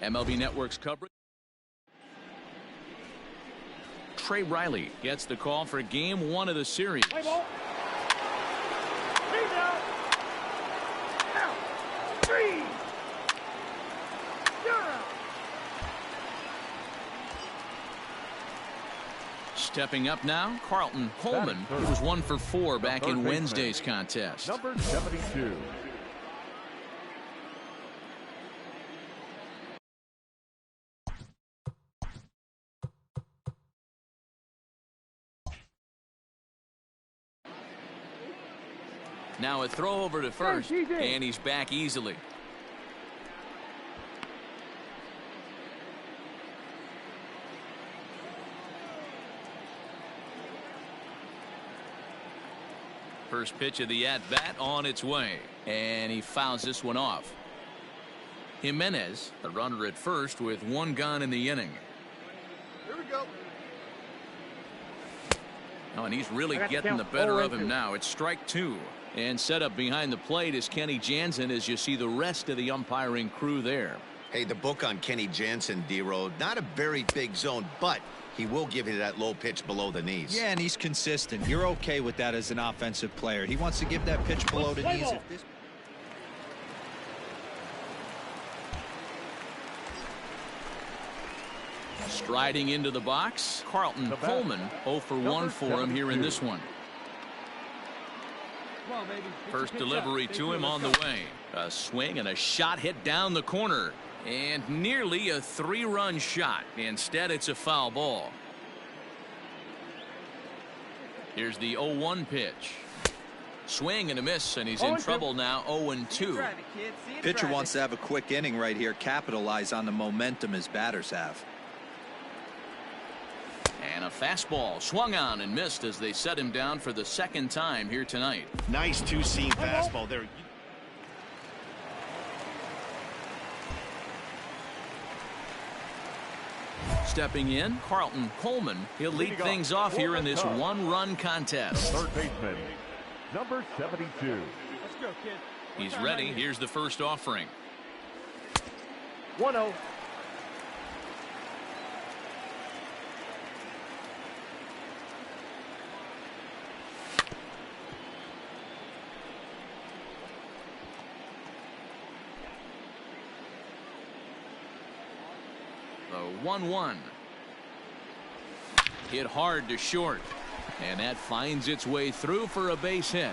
MLB Network's coverage. Trey Riley gets the call for game 1 of the series. Play ball. Three down. Now. 3. You're out. Stepping up now, Carlton Coleman, who was 1 for 4 back in Wednesday's contest. Number 72. Now a throw over to first, and he's back easily. First pitch of the at-bat on its way, and he fouls this one off. Jimenez, the runner at first with 1 gone in the inning. Here we go. Oh, and he's really getting the better of him now. It's strike 2. And set up behind the plate is Kenny Jansen as you see the rest of the umpiring crew there. Hey, the book on Kenny Jansen, D-Road, not a very big zone, but he will give you that low pitch below the knees. Yeah, and he's consistent. You're okay with that as an offensive player. He wants to give that pitch below the knees. Striding into the box, Carlton Coleman 0 for 1 for him here in this one. First delivery to him on the way. A swing and a shot hit down the corner. And nearly a 3-run shot. Instead, it's a foul ball. Here's the 0-1 pitch. Swing and a miss, and he's in trouble now. 0-2. Pitcher wants to have a quick inning right here. Capitalize on the momentum his batters have. And a fastball swung on and missed as they set him down for the 2nd time here tonight. Nice 2-seam fastball there. Stepping in, Carlton Coleman. He'll lead things off here in this 1-run contest. Third baseman, number 72. Let's go, kid. He's ready. Here's the first offering. 1-0. The 1-1. Hit hard to short. And that finds its way through for a base hit.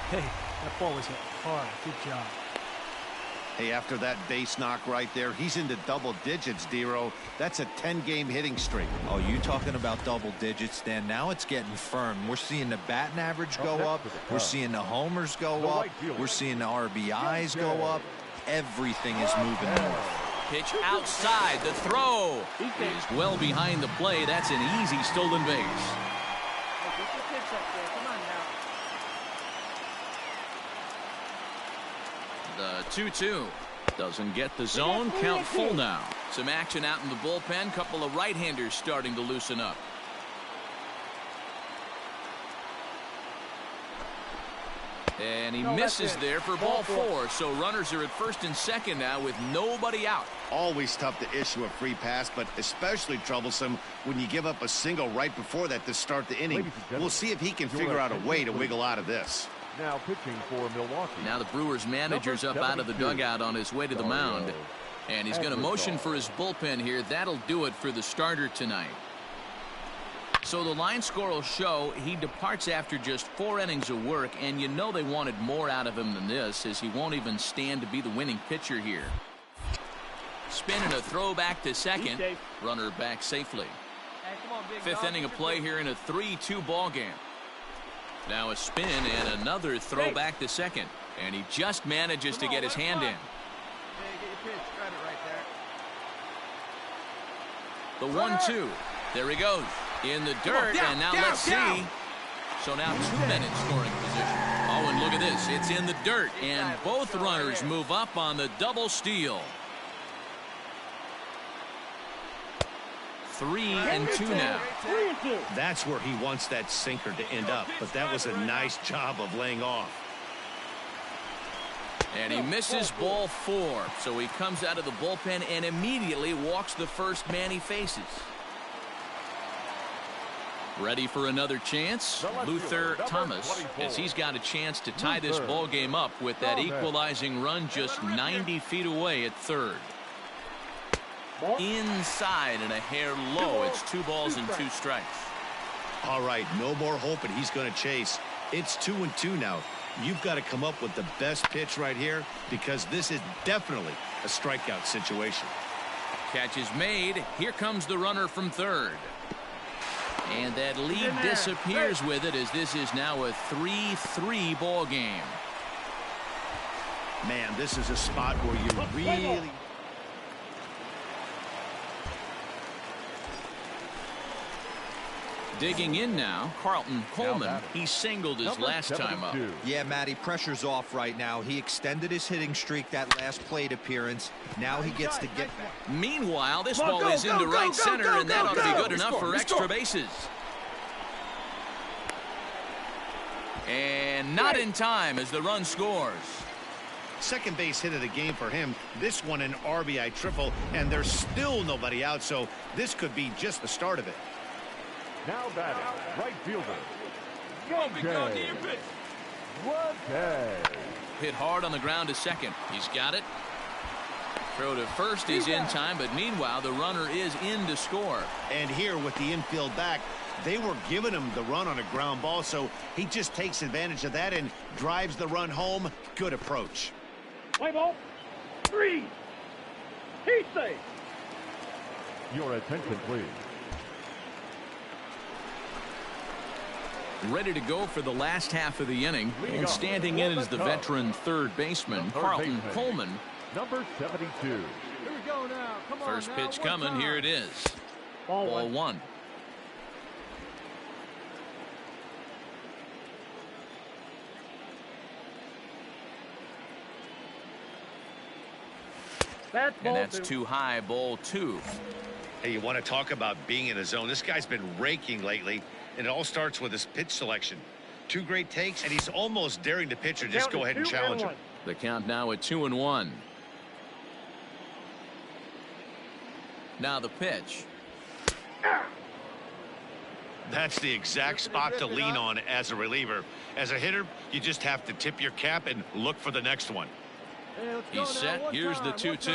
Hey, that ball was hit hard. Good job. Hey, after that base knock right there, he's into double digits, D-Row. That's a 10-game hitting streak. Oh, you talking about double digits, Dan? Now it's getting firm. We're seeing the batting average go up. We're seeing the homers go up. We're seeing the RBIs go up. Everything is moving north. Pitch outside. The throw is well behind the play. That's an easy stolen base. The 2-2 doesn't get the zone. Count full now. Some action out in the bullpen. Couple of right-handers starting to loosen up. And he misses there for ball 4. So runners are at first and second now with nobody out. Always tough to issue a free pass, but especially troublesome when you give up a single right before that to start the inning. We'll see if he can figure out a way to wiggle out of this. Now pitching for Milwaukee. Now the Brewers manager's up out of the dugout on his way to the mound. And he's going to motion for his bullpen here. That'll do it for the starter tonight. So the line score will show he departs after just 4 innings of work, and you know they wanted more out of him than this, as he won't even stand to be the winning pitcher here. Spin and a throw back to second. Runner back safely. 5th inning of play here in a 3-2 ball game. Now a spin and another throw back to second, and he just manages to get his hand in. The 1-2. There he goes. In the dirt, and now let's see. So now 2 men in scoring position. Oh, and look at this. It's in the dirt, and both runners move up on the double steal. 3-2 now. That's where he wants that sinker to end up, but that was a nice job of laying off. And he misses ball 4. So he comes out of the bullpen and immediately walks the first man he faces. Ready for another chance? Luther Thomas, as he's got a chance to tie this ball game up with that equalizing run just 90 feet away at third. Inside and a hair low. It's 2 balls and 2 strikes. All right, no more hope, and he's going to chase. It's 2-2 now. You've got to come up with the best pitch right here because this is definitely a strikeout situation. Catch is made. Here comes the runner from third. And that lead disappears with it as this is now a 3-3 ball game. Man, this is a spot where you really... Digging in now, Carlton Coleman. He singled his last time up. Yeah, Matty, pressure's off right now. He extended his hitting streak that last plate appearance. Now he gets to get back. Meanwhile, this ball is into right center, and that ought to be good enough for extra bases. And not in time as the run scores. Second base hit of the game for him. This one an RBI triple, and there's still nobody out, so this could be just the start of it. Now batting, right fielder. Hit hard on the ground to second. He's got it. Throw to first is in time, but meanwhile the runner is in to score. And here with the infield back, they were giving him the run on a ground ball, so he just takes advantage of that and drives the run home. Good approach. Play ball. 3. He's safe. Your attention, please. Ready to go for the last half of the inning, and standing in is the veteran third baseman, Carlton Coleman. Number 72. Here we go now. Come on. First pitch coming. Here it is. Ball 1. And that's too high. Ball 2. Hey, you want to talk about being in a zone? This guy's been raking lately, and it all starts with his pitch selection. 2 great takes, and he's almost daring the pitcher just go ahead and challenge him. The count now at 2-1. Now the pitch. That's the exact spot to lean on as a reliever. As a hitter, you just have to tip your cap and look for the next one. He's set. Here's the 2-2.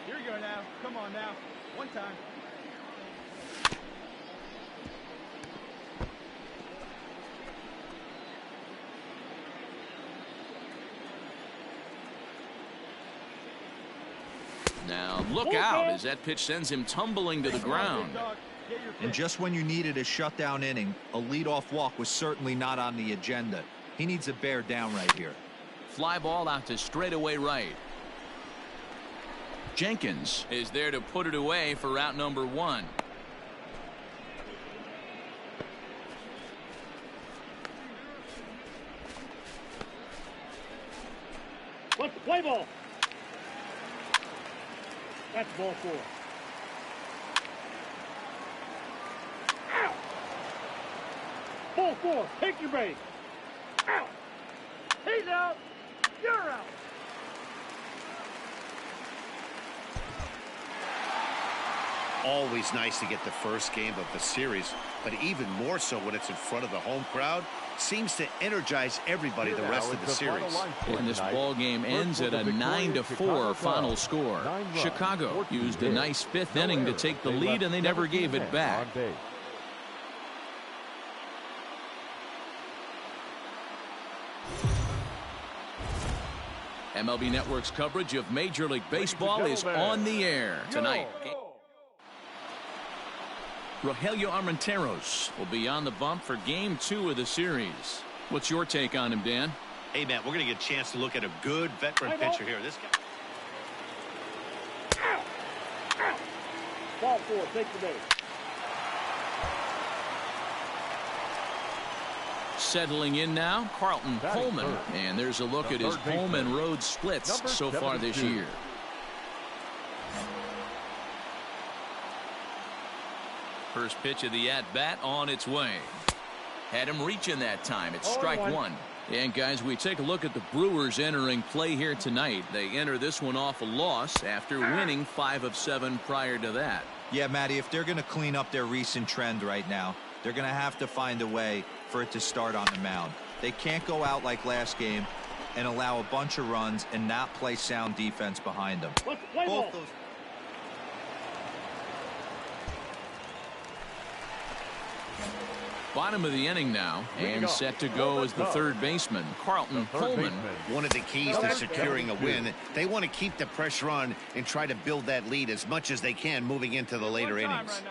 Here we go now. Come on now. One time. Now look out as that pitch sends him tumbling to the ground. And just when you needed a shutdown inning, a leadoff walk was certainly not on the agenda. He needs to bear down right here. Fly ball out to straightaway right. Jenkins is there to put it away for route number 1. What's the play ball? That's ball 4. Out. Ball 4. Take your base. Out. He's out. You're out. Always nice to get the first game of the series, but even more so when it's in front of the home crowd. Seems to energize everybody the rest of the series. And this ball game ends at a 9-4 final score. Chicago used a nice 5th inning to take the lead, and they never gave it back. MLB Network's coverage of Major League Baseball is on the air tonight. Rogelio Armenteros will be on the bump for Game 2 of the series. What's your take on him, Dan? Hey, Matt, we're going to get a chance to look at a good veteran pitcher here. This guy. Out. Out. Ball 4. Take the base. Settling in now, Carlton Coleman. And there's a look at his home and road splits so far this year. First pitch of the at-bat on its way. Had him reaching that time. It's strike one. And, guys, we take a look at the Brewers entering play here tonight. They enter this one off a loss after winning 5 of 7 prior to that. Yeah, Matty, if they're going to clean up their recent trend right now, they're going to have to find a way for it to start on the mound. They can't go out like last game and allow a bunch of runs and not play sound defense behind them. Both those. Bottom of the inning now, and set to go as the third baseman, Carlton Pullman. One of the keys to securing a win, they want to keep the pressure on and try to build that lead as much as they can moving into the later innings.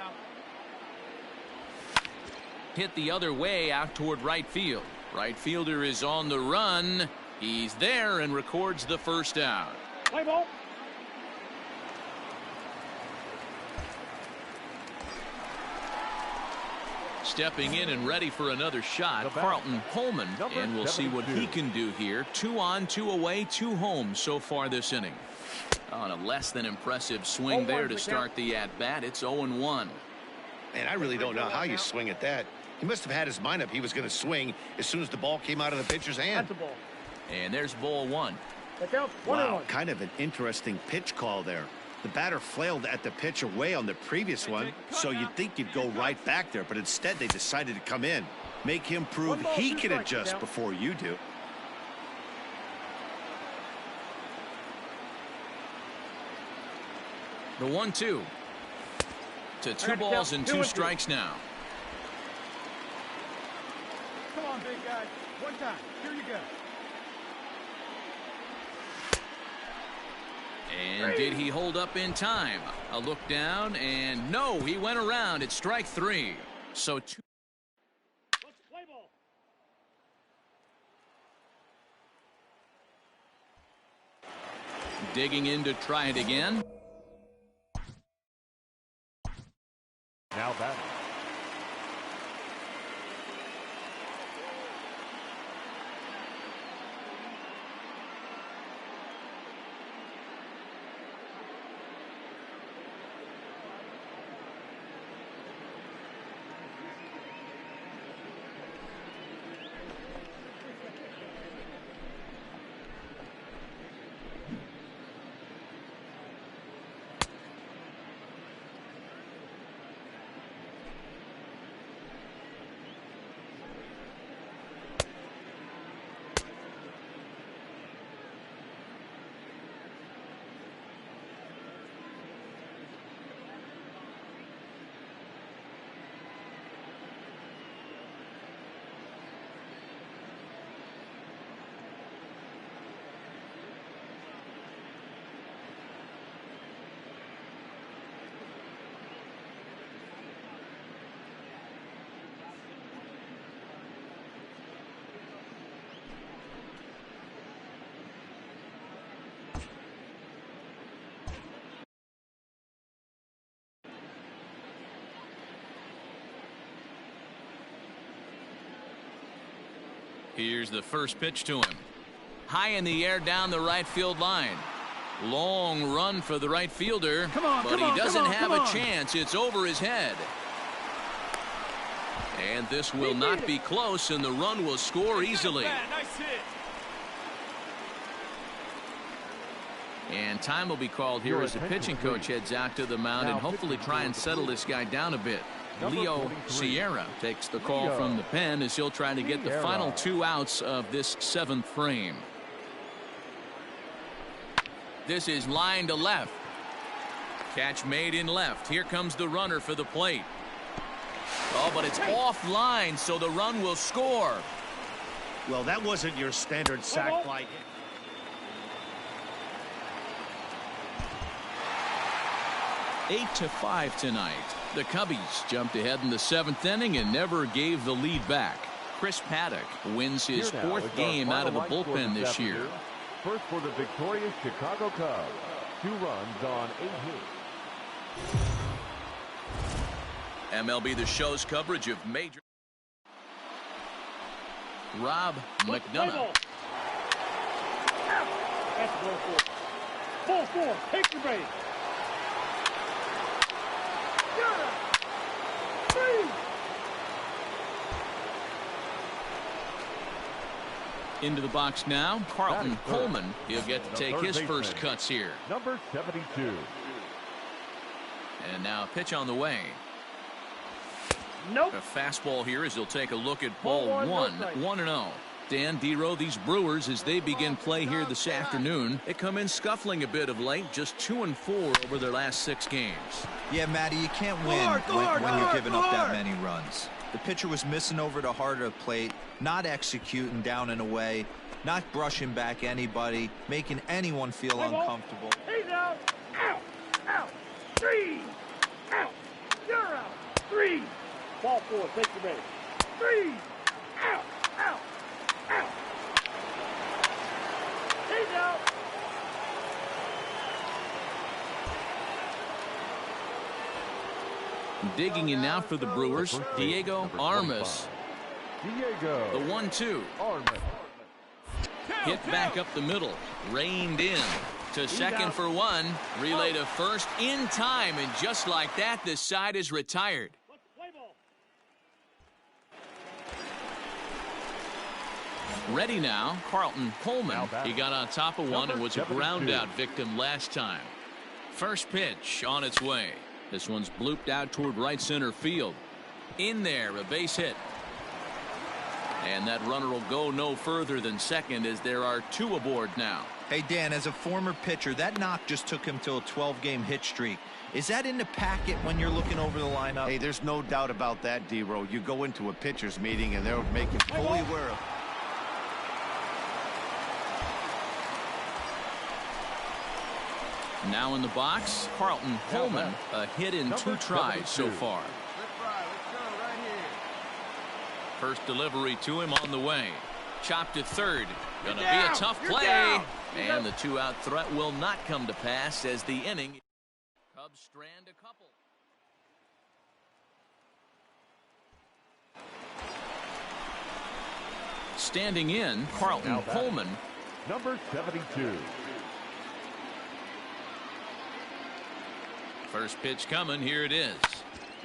Hit the other way out toward right field. Right fielder is on the run. He's there and records the first out. Play ball. Stepping in and ready for another shot, Carlton Pullman, and we'll see what he can do here. 2 on, 2 away, 2 home so far this inning. On a less than impressive swing there to start the at-bat. It's 0-1. And I really don't know how you swing at that. He must have had his mind up he was going to swing as soon as the ball came out of the pitcher's hand. That's a ball. And there's ball 1. Wow, kind of an interesting pitch call there. The batter flailed at the pitch away on the previous one, so you'd think you'd go right back there, but instead they decided to come in. Make him prove he can adjust before you do. The 1-2 to 2 balls and 2 strikes now. Come on, big guy. One time. Here you go. And did he hold up in time? A look down, and no, he went around. It's strike 3. So 2. Let's play ball. Digging in to try it again. Now batting. Here's the first pitch to him. High in the air down the right field line. Long run for the right fielder, but he doesn't have a chance. It's over his head. And this will not be close, and the run will score easily. Nice hit. And time will be called here as the pitching coach heads out to the mound and hopefully try and settle this guy down a bit. Leo Sierra takes the call from the pen as he'll try to get the final 2 outs of this 7th frame. This is line to left. Catch made in left. Here comes the runner for the plate. Oh, but it's offline, so the run will score. Well, that wasn't your standard sac fly hit. Eight to 5 tonight. The Cubbies jumped ahead in the 7th inning and never gave the lead back. Chris Paddock wins his 4th game out of the bullpen this year. First for the victorious Chicago Cubs. 2 runs on 8 hits. MLB The Show's coverage of major. Rob McDonough. That's a ball 4. Ball 4. Take the base. Into the box now, Carlton Coleman. He'll get to take his first cuts here. Number 72. And now a pitch on the way. Nope. A fastball here as he'll take a look at ball one. 1-0. Dan Dero, these Brewers, as they begin play here this afternoon, they come in scuffling a bit of late, just 2-4 over their last 6 games. Yeah, Matty, you can't win when you're giving up that many runs. The pitcher was missing over the heart of the plate, not executing down and away, not brushing back anybody, making anyone feel uncomfortable. He's out. Out. Out. 3. Out. You're out. 3. Ball 4. Take the base. 3. Out. Out. Out. He's out. Digging in now for the Brewers, Diego Armas. Diego. The 1-2. Armas. Hit back up the middle. Reined in. To second for 1. Relay to first in time. And just like that, the side is retired. Ready now, Carlton Coleman. He got on top of one and was a ground out victim last time. First pitch on its way. This one's blooped out toward right center field. In there, a base hit. And that runner will go no further than second as there are 2 aboard now. Hey, Dan, as a former pitcher, that knock just took him to a 12-game hit streak. Is that in the packet when you're looking over the lineup? Hey, there's no doubt about that, D-Row. You go into a pitcher's meeting and they'll make you fully aware of. Now in the box, Carlton Coleman, a hit in 2 tries so far. First delivery to him on the way. Chopped to third. Gonna be a tough play. And the 2-out threat will not come to pass as the inning. Cubs strand a couple. Standing in, Carlton Coleman. Number 72. First pitch coming. Here it is.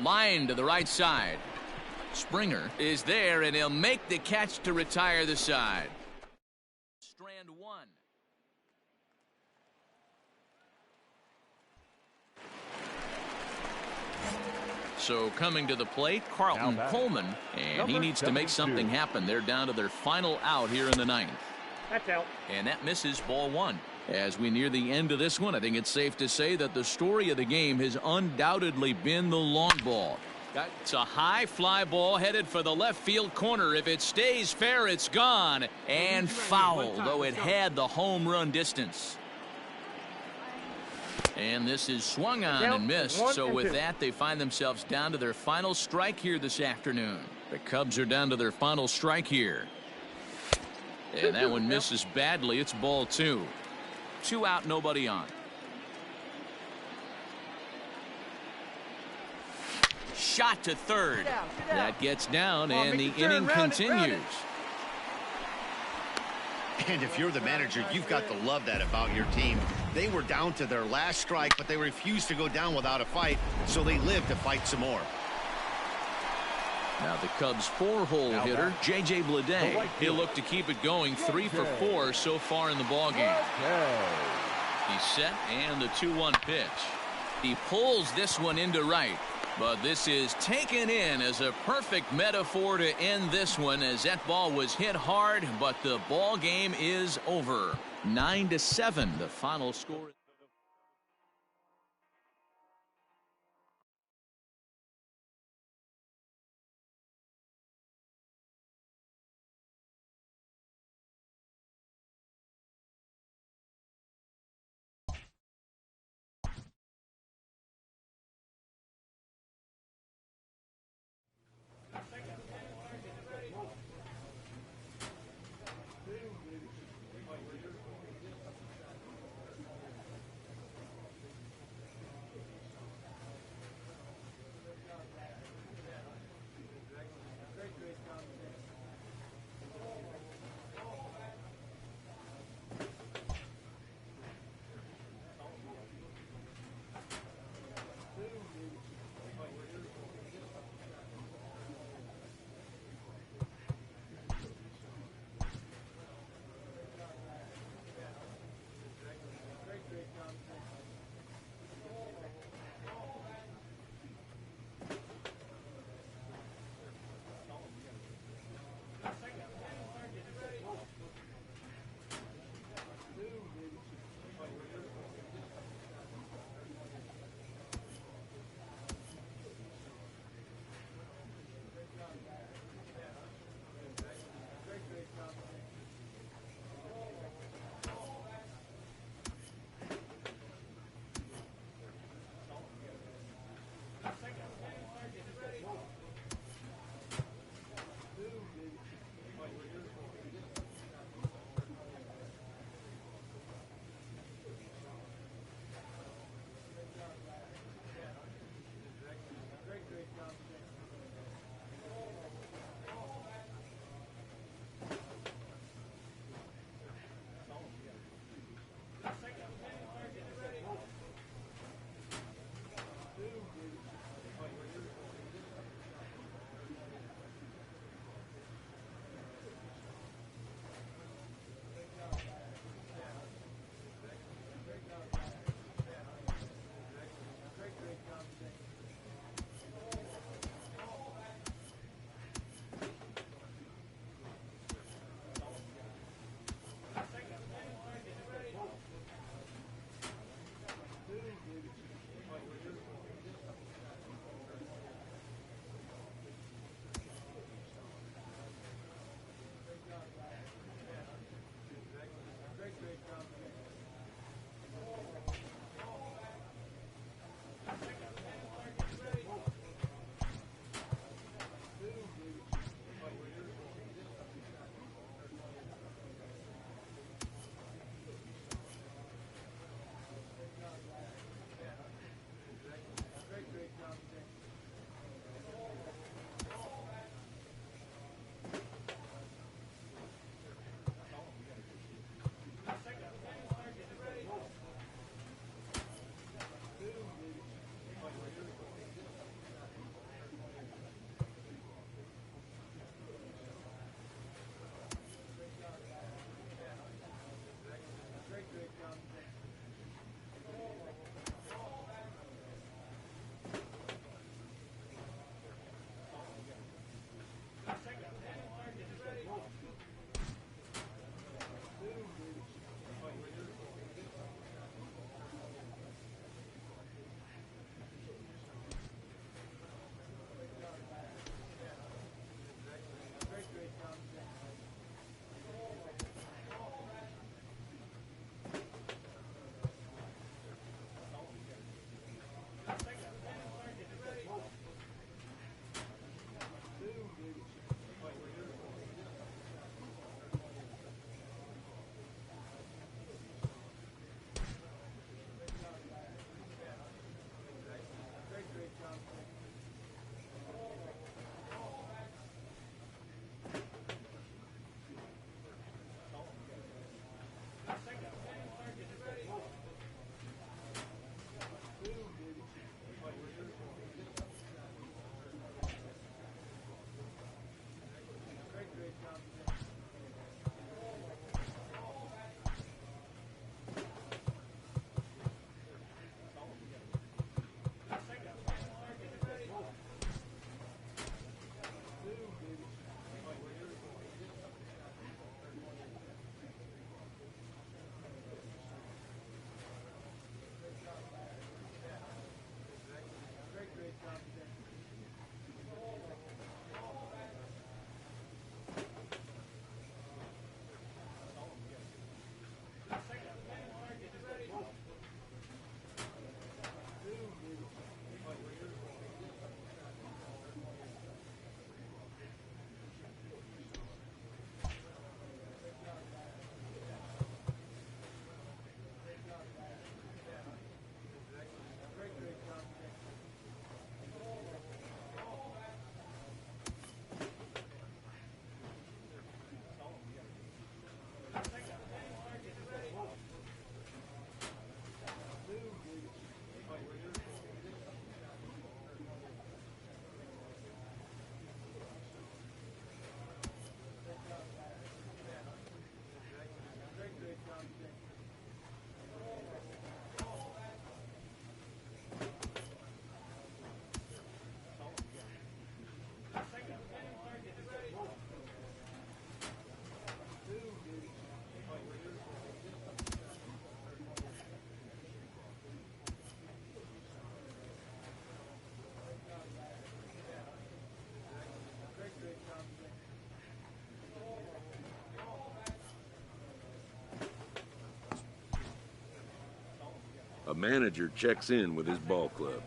Line to the right side. Springer is there, and he'll make the catch to retire the side. Strand 1. So coming to the plate, Carlton Coleman, and he needs to make something happen. They're down to their final out here in the 9th. That's out. And that misses ball 1. As we near the end of this one, I think it's safe to say that the story of the game has undoubtedly been the long ball. It's a high fly ball headed for the left field corner. If it stays fair, it's gone. And foul, though it had the home run distance. And this is swung on and missed. So with that, they find themselves down to their final strike here this afternoon. The Cubs are down to their final strike here. And that one misses badly. It's ball 2. 2 out, nobody on. Shot to third. That gets down, and the inning continues. And if you're the manager, you've got to love that about your team. They were down to their last strike, but they refused to go down without a fight, so they lived to fight some more. Now the Cubs' 4-hole hitter, J.J. Bleday. He'll look to keep it going. 3 for 4 so far in the ballgame. He's set, and the 2-1 pitch. He pulls this one into right. But this is taken in as a perfect metaphor to end this one, as that ball was hit hard, but the ball game is over. 9-7, the final score. A manager checks in with his ball club.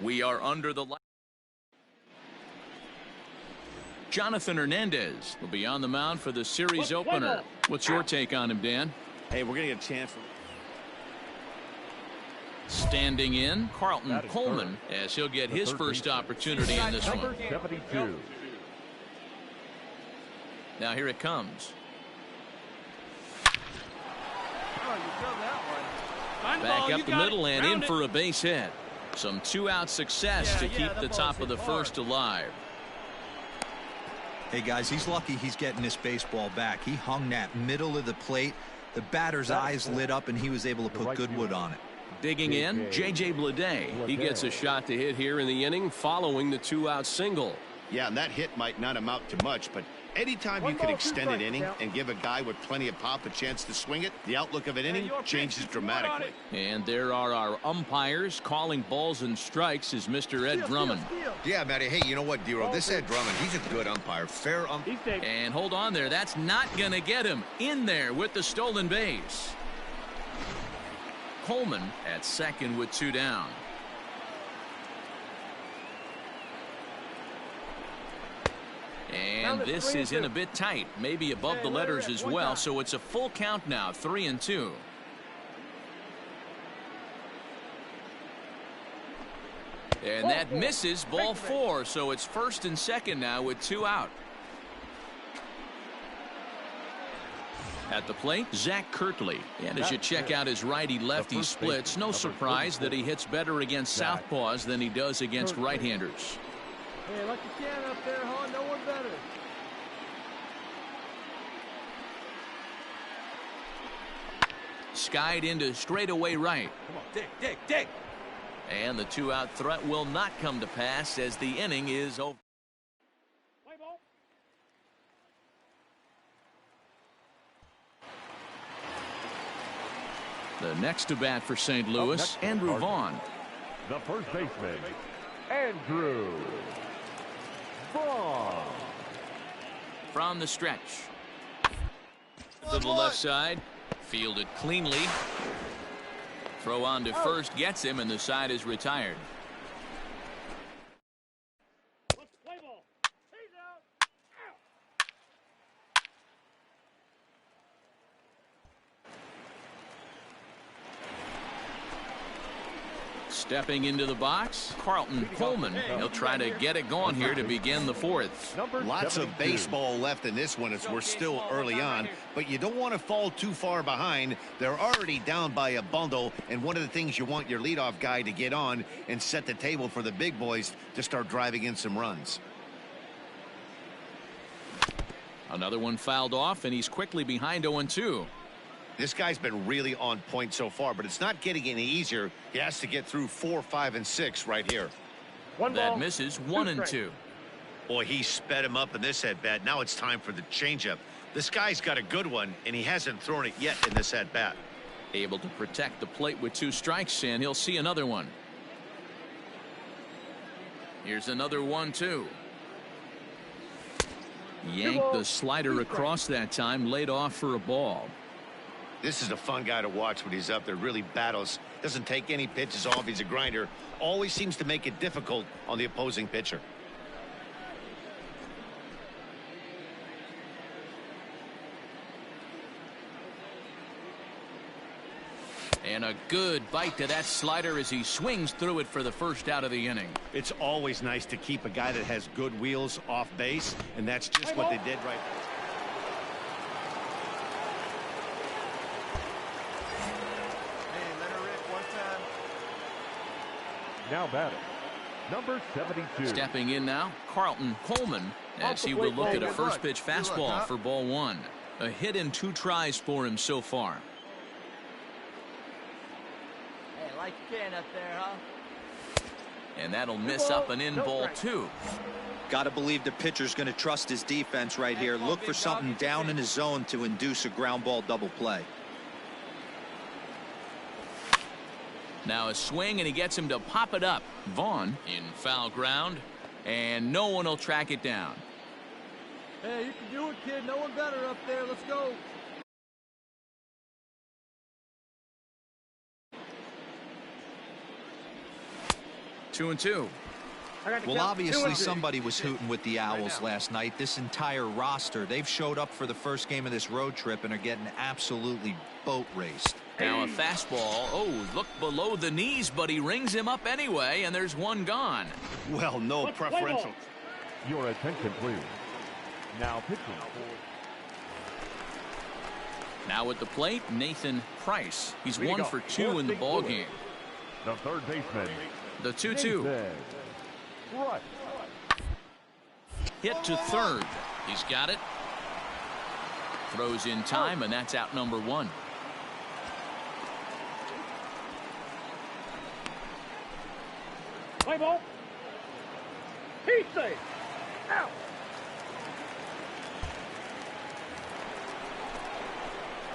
We are under the light. Jonathan Hernandez will be on the mound for the series opener. What's your take on him, Dan? Hey, we're going to get a chance for... Standing in, Carlton Coleman, as he'll get his first opportunity in this one. 72. Now here it comes. Back up the middle and in for a base hit. Some two-out success to keep the top of the first alive. Hey, guys, he's lucky he's getting this baseball back. He hung that middle of the plate. The batter's eyes lit up, and he was able to put good wood on it. Digging in, J.J. Bleday. He gets a shot to hit here in the inning following the two-out single. Yeah, and that hit might not amount to much, but anytime you can extend an inning and give a guy with plenty of pop a chance to swing it, the outlook of an inning changes dramatically. And there are our umpires calling balls and strikes is Mr. Ed Drummond. Yeah, Matty, hey, you know what, Dero? This Ed Drummond, he's a good umpire. Fair umpire. And hold on there. That's not going to get him in there with the stolen base. Coleman at second with two down. And this is in a bit tight, maybe above the letters as well, so it's a full count now, 3-2. And that misses, ball four, so it's first and second now with two out. At the plate, Zach Kirtley. And as you check out his righty-lefty splits, no surprise that he hits better against southpaws than he does against right-handers. Hey, like you can up there, huh? No one better. Skied into straightaway right. Come on, dig. And the two-out threat will not come to pass as the inning is over. Play ball. The next to bat for St. Louis, Andrew Vaughn. The first baseman, Andrew Vaughn. From the stretch. To the left side. Fielded cleanly. Throw on to first gets him, and the side is retired. Play ball. He's out. Stepping into the box, Carlton Coleman. He'll try to get it going here to begin the fourth. Lots of baseball left in this one as we're still early on, but you don't want to fall too far behind. They're already down by a bundle, and one of the things you want your leadoff guy to get on and set the table for the big boys to start driving in some runs. Another one fouled off, and he's quickly behind 0-2. This guy's been really on point so far, but it's not getting any easier. He has to get through 4, 5, and 6 right here. That misses 1-2. Boy, he sped him up in this at-bat. Now it's time for the changeup. This guy's got a good one, and he hasn't thrown it yet in this at-bat. Able to protect the plate with 2 strikes, and he'll see another one. Here's another 1-2. Yanked the slider across that time, laid off for a ball. This is a fun guy to watch when he's up there. Really battles. Doesn't take any pitches off. He's a grinder. Always seems to make it difficult on the opposing pitcher. And a good bite to that slider as he swings through it for the first out of the inning. It's always nice to keep a guy that has good wheels off base, and that's just what they did right there. Now batting, number 72. Stepping in now, Carlton Coleman, as he will look at a first pitch fastball for ball one. A hit in 2 tries for him so far. Hey, like you can up there, huh? And that'll miss up and in ball 2. Got to believe the pitcher's going to trust his defense right here. Look for something down in his zone to induce a ground ball double play. Now a swing, and he gets him to pop it up. Vaughn in foul ground, and no one will track it down. Hey, you can do it, kid. No one better up there. Let's go. Two and two. Well, obviously somebody was hooting with the Owls last night. This entire roster, they've showed up for the first game of this road trip and are getting absolutely boat raced. Now a fastball. Oh, look below the knees, but he rings him up anyway, and there's one gone. Well, no preferential. Your attention, please. Now pitching. Now at the plate, Nathan Price. He's 1 for 2 in the ball game. The third baseman. The 2-2. Right. Hit to third. He's got it. Throws in time, and that's out number 1. Play ball. He's safe. Out.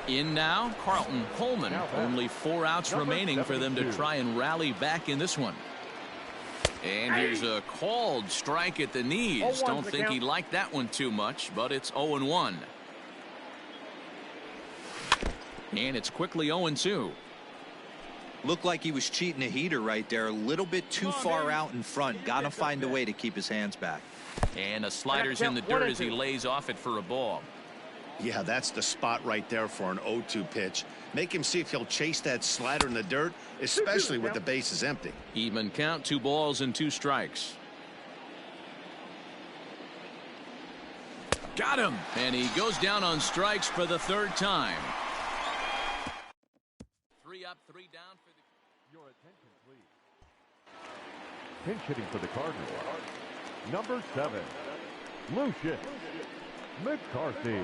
In now, Carlton Coleman. Only 4 outs remaining for them to try and rally back in this one. And here's a called strike at the knees. Don't think he liked that one too much, but it's 0-1. And it's quickly 0-2. Looked like he was cheating a heater right there. A little bit too far out in front. Got to find a way to keep his hands back. And a slider's in the dirt as he lays off it for a ball. Yeah, that's the spot right there for an 0-2 pitch. Make him see if he'll chase that slider in the dirt, especially with the bases empty. Even count, 2 balls and 2 strikes. Got him. And he goes down on strikes for the 3rd time. 3 up, 3 down for the... Your attention, please. Pinch hitting for the Cardinals. Number 7, Lucius McCarthy.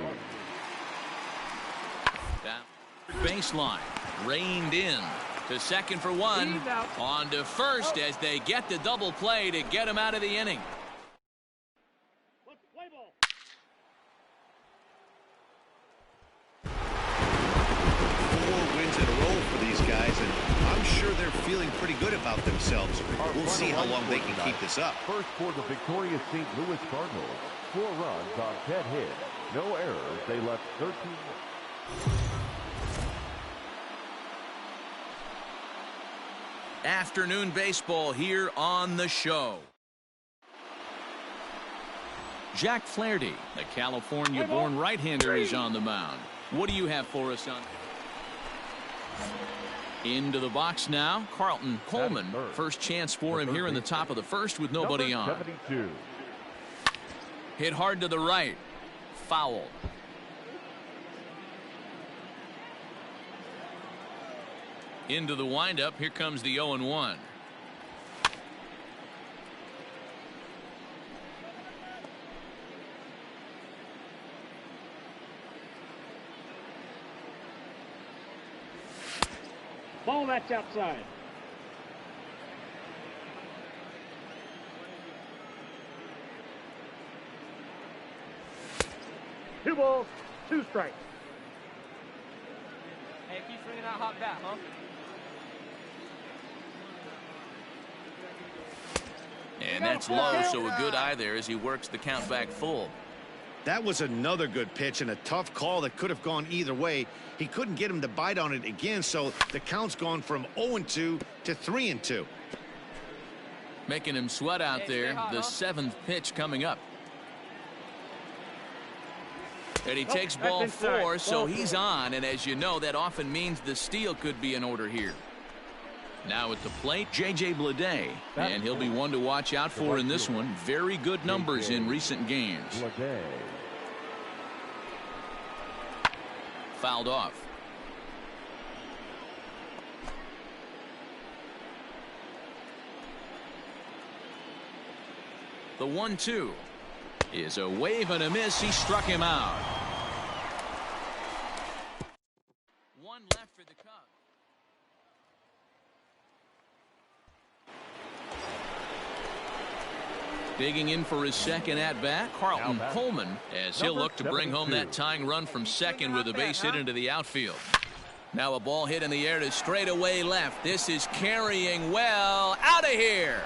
Down baseline, reined in to second for 1. On to first as they get the double play to get him out of the inning. Play ball. 4 wins in a row for these guys, and I'm sure they're feeling pretty good about themselves. We'll see how long they can keep this up. First for the victorious St. Louis Cardinals. 4 runs on 10 hits. No errors. They left 13. Afternoon baseball here on the show. Jack Flaherty, the California-born right-hander, is on the mound. What do you have for us on? Into the box now, Carlton Coleman. First chance for him here in the top of the first with nobody on. 72. Hit hard to the right. Foul. Into the windup. Here comes the 0-1. Ball, that's outside. Two balls, 2 strikes. Hey, keep swinging that hot bat, huh? And that's low, so a good eye there as he works the count back full. That was another good pitch and a tough call that could have gone either way. He couldn't get him to bite on it again, so the count's gone from 0-2 to 3-2. Making him sweat out there. The 7th pitch coming up. And he takes ball 4, so he's on. And as you know, that often means the steal could be in order here. Now at the plate, J.J. Bleday. And he'll be one to watch out for in this one. Very good numbers in recent games. Fouled off. The 1-2 is a wave and a miss. He struck him out. One left for the Cubs. Digging in for his second at-bat, Carlton Coleman, as he'll look to bring home that tying run from second with a base hit into the outfield. Now a ball hit in the air to straightaway left. This is carrying well. Out of here.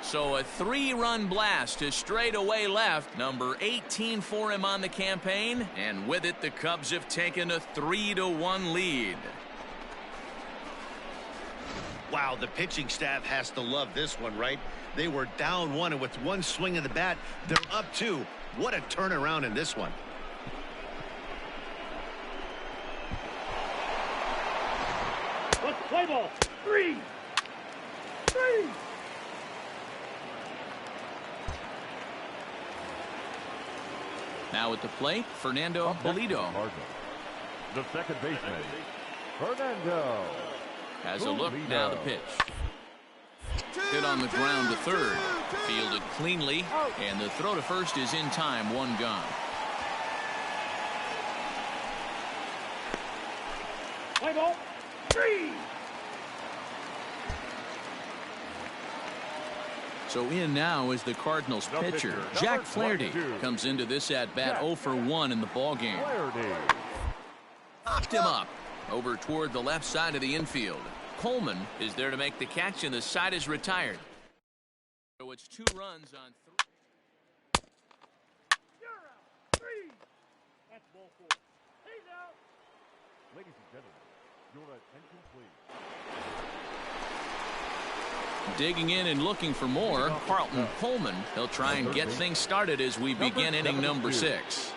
So a 3-run blast to straightaway left. Number 18 for him on the campaign. And with it, the Cubs have taken a 3-1 lead. Wow, the pitching staff has to love this one, right? They were down 1, and with one swing of the bat, they're up 2. What a turnaround in this one. Let's play ball. 3. Now at the plate, Fernando Bolito. The second baseman, Fernando. Has a look now. The pitch. Hit on the ground to third. Fielded cleanly, and the throw to first is in time. 1 gone. Play ball. 3. So in now is the Cardinals pitcher. Jack Flaherty comes into this at-bat 0 for 1 in the ballgame. Popped him up over toward the left side of the infield. Coleman is there to make the catch, and the side is retired. So it's 2 runs on 3. You're out. 3. That's ball 4. He's out. Ladies and gentlemen, your attention please. Digging in and looking for more, Carlton Coleman. He'll try and get things started as we begin inning number 6.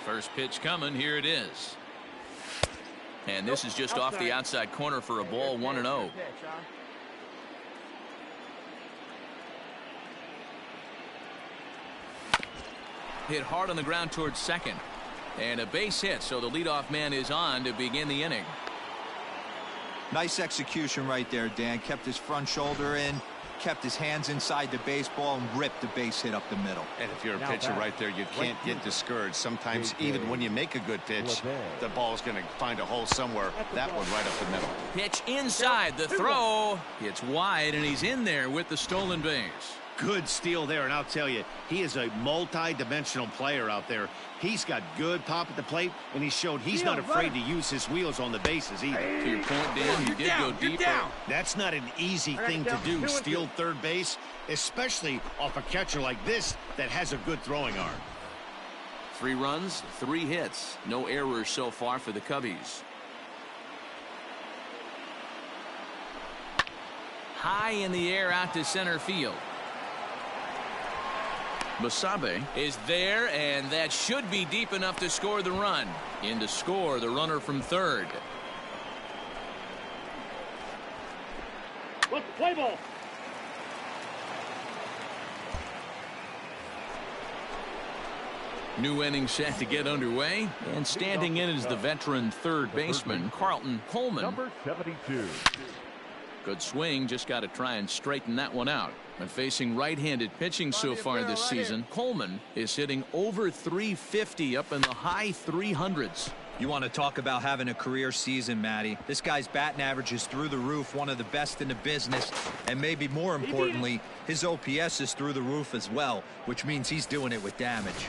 First pitch coming. Here it is. And this is just off the outside corner for a ball. 1-0. Hit hard on the ground towards second. And a base hit, so the leadoff man is on to begin the inning. Nice execution right there, Dan. Kept his front shoulder in, kept his hands inside the baseball, and ripped the base hit up the middle. And if you're a pitcher right there, you can't get discouraged. Sometimes even when you make a good pitch, the ball's going to find a hole somewhere. That one right up the middle. Pitch inside. The throw. It's wide, and he's in there with the stolen base. Good steal there, and I'll tell you, he is a multi-dimensional player out there. He's got good pop at the plate, and he showed he's not afraid to use his wheels on the bases either. To your point, Dan, he did go deeper. That's not an easy thing to do, steal third base, especially off a catcher like this that has a good throwing arm. 3 runs, 3 hits. No errors so far for the Cubbies. High in the air out to center field. Basabe is there, and that should be deep enough to score the run. In to score the runner from third. Let's play ball. New inning set to get underway, and standing in is the veteran third baseman, Carlton Coleman. Number 72. Good swing, just got to try and straighten that one out. And facing right-handed pitching so far this season, Coleman is hitting over 350 up in the high 300s. You want to talk about having a career season, Matty. This guy's batting average is through the roof, one of the best in the business, and maybe more importantly, his OPS is through the roof as well, which means he's doing it with damage.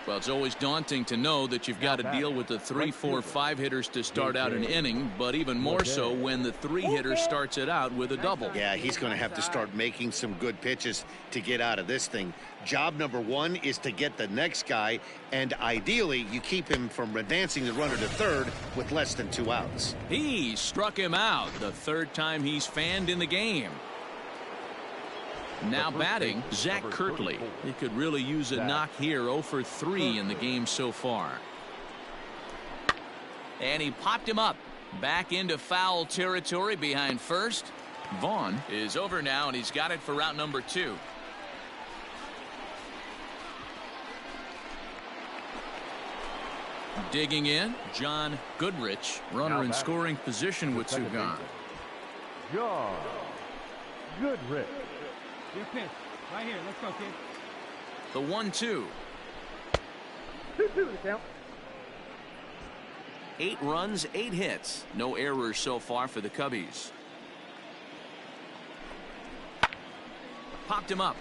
Well, it's always daunting to know that you've got to deal with the 3, 4, 5 hitters to start out an inning, but even more so when the 3-hitter starts it out with a double. Yeah, he's going to have to start making some good pitches to get out of this thing. Job number 1 is to get the next guy, and ideally you keep him from advancing the runner to third with less than 2 outs. He struck him out the 3rd time he's fanned in the game. Now batting, Zach Kirtley. He could really use a knock here. 0 for 3 in the game so far. And he popped him up. Back into foul territory behind first. Vaughn is over now, and he's got it for out number 2. Digging in, John Goodrich, runner in scoring position with two gone. John Goodrich. Your pitch. Right here. Let's go, kid. The 1-2. 2-2 to count. 8 runs, 8 hits. No errors so far for the Cubbies. Popped him up.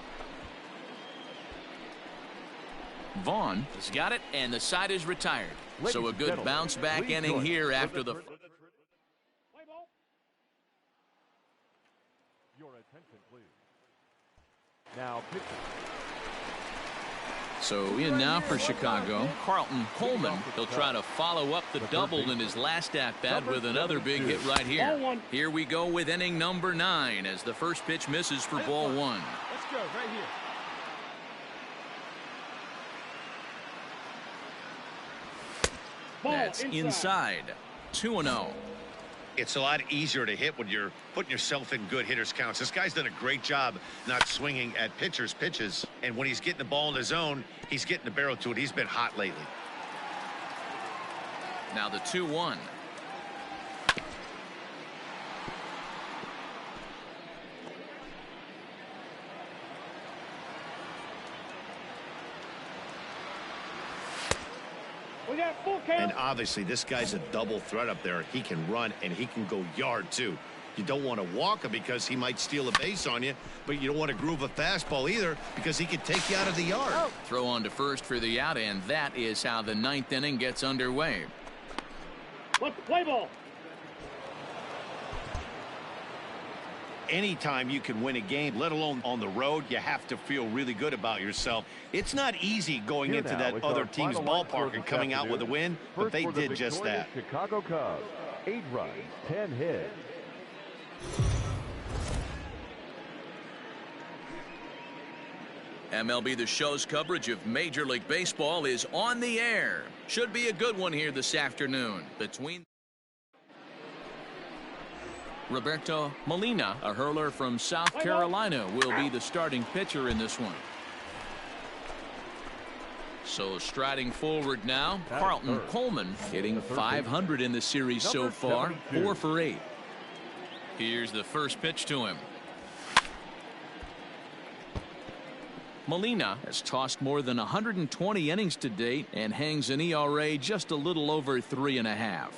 Vaughn has got it, and the side is retired. So a good bounce back inning here after the. Your attention, please. Now pitching. So in now for Chicago, Carlton Coleman. He'll try to follow up the double in his last at-bat with another big hit right here. Here we go with inning number 9 as the first pitch misses for ball 1. Let's go right here. That's inside. 2-0. It's a lot easier to hit when you're putting yourself in good hitters counts. This guy's done a great job not swinging at pitchers' pitches. And when he's getting the ball in his zone, he's getting the barrel to it. He's been hot lately. Now the 2-1. We got full count. And obviously this guy's a double threat up there. He can run and he can go yard too. You don't want to walk him because he might steal a base on you, but you don't want to groove a fastball either because he could take you out of the yard. Throw on to first for the out, and that is how the 9th inning gets underway. Let's play ball. Anytime you can win a game, let alone on the road, you have to feel really good about yourself. It's not easy going Here into now, that it's other our team's final line ballpark score and coming out with a afternoon. win, but First they for the did just that. victorious Chicago Cubs, 8 runs, 10 hits. MLB The Show's coverage of Major League Baseball is on the air. Should be a good one here this afternoon between Roberto Molina, a hurler from South Carolina, will be the starting pitcher in this one. So striding forward now, Carlton Coleman hitting .500 in the series so far, 4 for 8. Here's the first pitch to him. Molina has tossed more than 120 innings to date and hangs an ERA just a little over 3.5.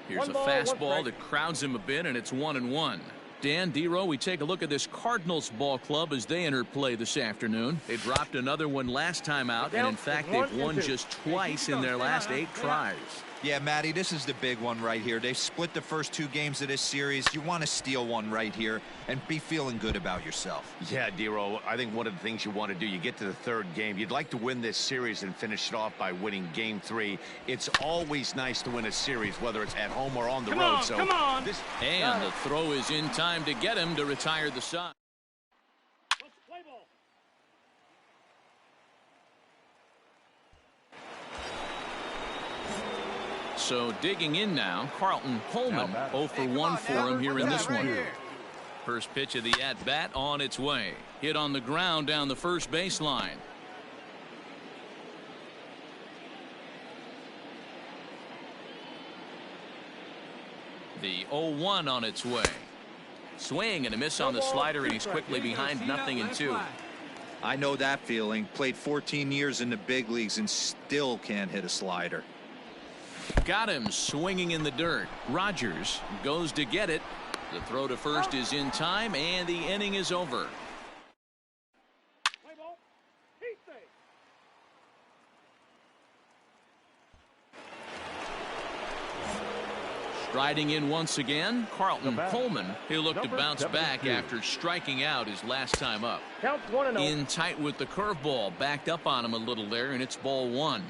Here's a fastball that crowds him a bit, and it's 1-1. Dan, D-Row, we take a look at this Cardinals ball club as they enter play this afternoon. They dropped another one last time out, and in fact, they've won just twice in their last 8 tries. Yeah, Matty, this is the big one right here. They've split the first 2 games of this series. You want to steal one right here and be feeling good about yourself. Yeah, Dero, I think one of the things you want to do, you get to the 3rd game, you'd like to win this series and finish it off by winning game 3. It's always nice to win a series, whether it's at home or on the road. Come on. And the throw is in time to get him to retire the side. Let's play ball. So digging in now, Carlton Coleman 0 for 1 for him here in this one. First pitch of the at-bat on its way. Hit on the ground down the first baseline. The 0-1 on its way. Swing and a miss on the slider, and he's quickly behind 0-2. I know that feeling. Played 14 years in the big leagues and still can't hit a slider. Got him swinging in the dirt. Rogers goes to get it. The throw to first is in time, and the inning is over. Play ball. He's safe. Striding in once again, Carlton Coleman. He'll look to bounce back 72. after striking out his last time up. Counts 1-0. In tight with the curveball, backed up on him a little there, and it's ball 1.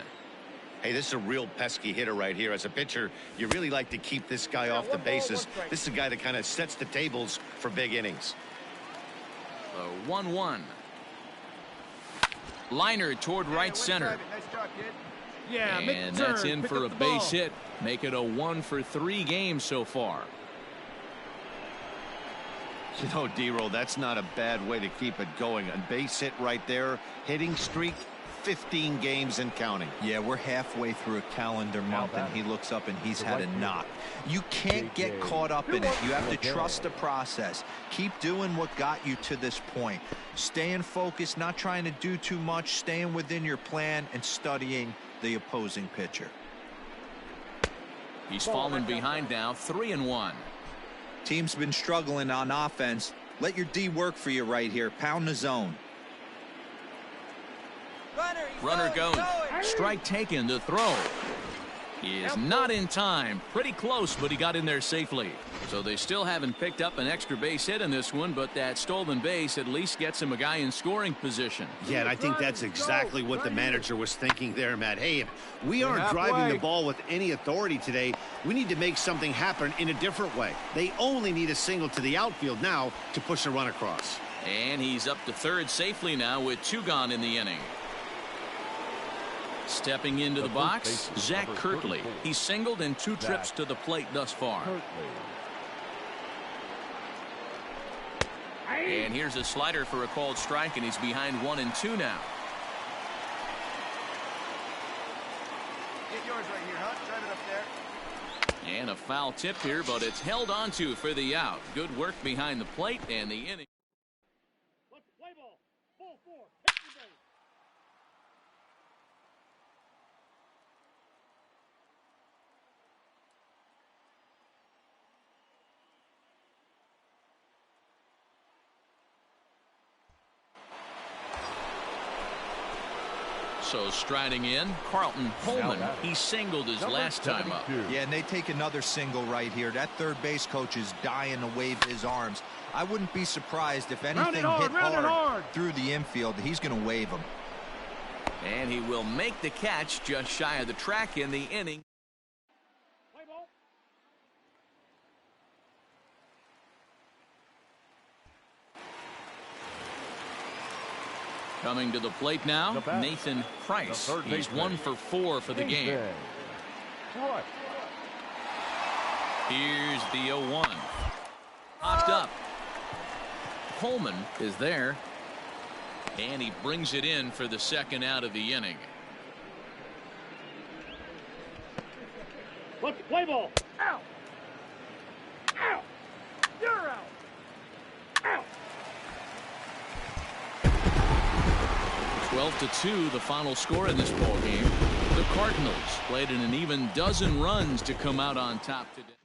Hey, this is a real pesky hitter right here. As a pitcher, you really like to keep this guy off the bases. This is a guy that kind of sets the tables for big innings. 1-1. Liner toward right center. Yeah, And that's in for a base hit. Make it a 1 for 3 games so far. You know, D-Roll, that's not a bad way to keep it going. A base hit right there, hitting streak 15 games and counting. Yeah, we're halfway through a calendar month, and he looks up and he's had a knock. You can't get caught up in it. You have to trust the process. Keep doing what got you to this point. Staying focused, not trying to do too much, staying within your plan, and studying the opposing pitcher. He's fallen behind now, 3-1. Team's been struggling on offense. Let your D work for you right here. Pound the zone. Runner goes. Strike taken to throw. He is not in time. Pretty close, but he got in there safely. So they still haven't picked up an extra base hit in this one, but that stolen base at least gets him a guy in scoring position. Yeah, and I think that's exactly what the manager was thinking there, Matt. Hey, if we aren't driving the ball with any authority today, we need to make something happen in a different way. They only need a single to the outfield now to push a run across. And he's up to third safely now with 2 gone in the inning. Stepping into the box, Zach Kirtley. He's singled in 2 trips to the plate thus far. And here's a slider for a called strike, and he's behind 1-2 now. Get yours right here, huh? Drive it up there. And a foul tip here, but it's held onto for the out. Good work behind the plate, and the inning. Let's play ball. Ball 4. Hit the base. So striding in, Carlton Pullman. He singled his last time up. Yeah, and they take another single right here. That third base coach is dying to wave his arms. I wouldn't be surprised if anything hit hard through the infield. He's going to wave him. And he will make the catch just shy of the track in the inning. Play ball. Coming to the plate now, Nathan Price. He's 1 for 4 for the game. Here's the 0-1. Popped up. Pullman is there. And he brings it in for the second out of the inning. Let's play ball. Out. Out. You're out. Out. 12-2, the final score in this ball game. The Cardinals played in an even dozen runs to come out on top today.